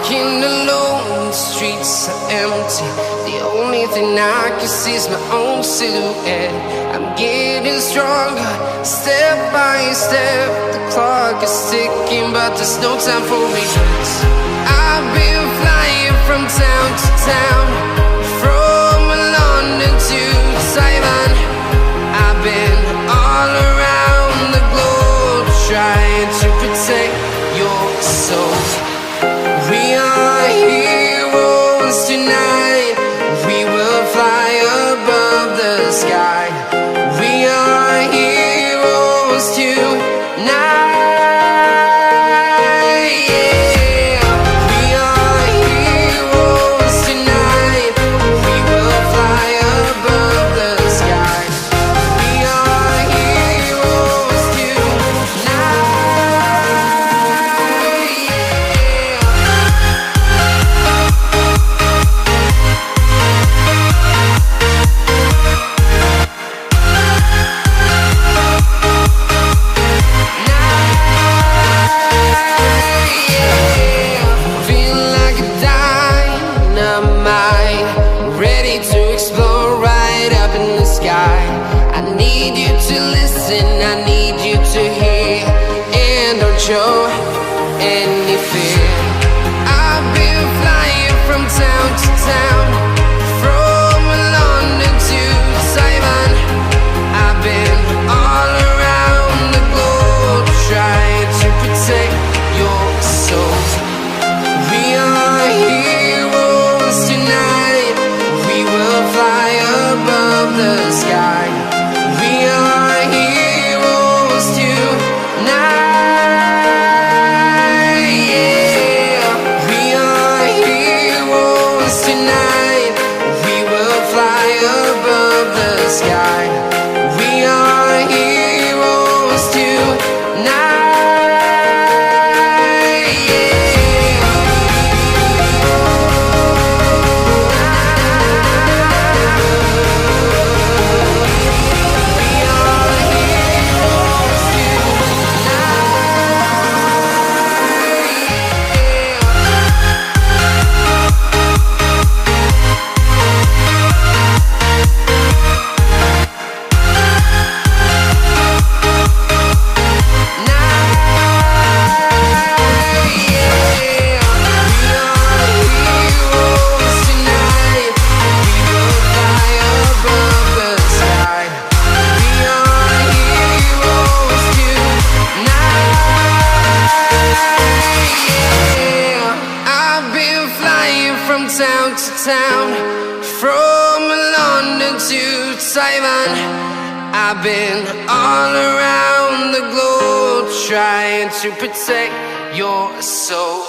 walking alone, the streets are empty. The only thing I can see is my own silhouette. I'm getting stronger, step by step. The clock is ticking, but there's no time for regrets. I've been flying from town to town, from London to Taiwan. I've been all around the globe, trying to protect your soul. We are heroes tonight. We will fly above the sky. We are heroes tonight. I need you to listen, I need you to hear, and don't show any fear. I've been flying from town to town, from London to Taiwan. I've been all around the globe, trying to protect your soul. We are heroes tonight. We will fly above the sky. We are heroes tonight. Yeah. We are heroes tonight. We will fly above the sky. We are heroes tonight. From town to town, from London to Taiwan. I've been all around the globe, trying to protect your soul.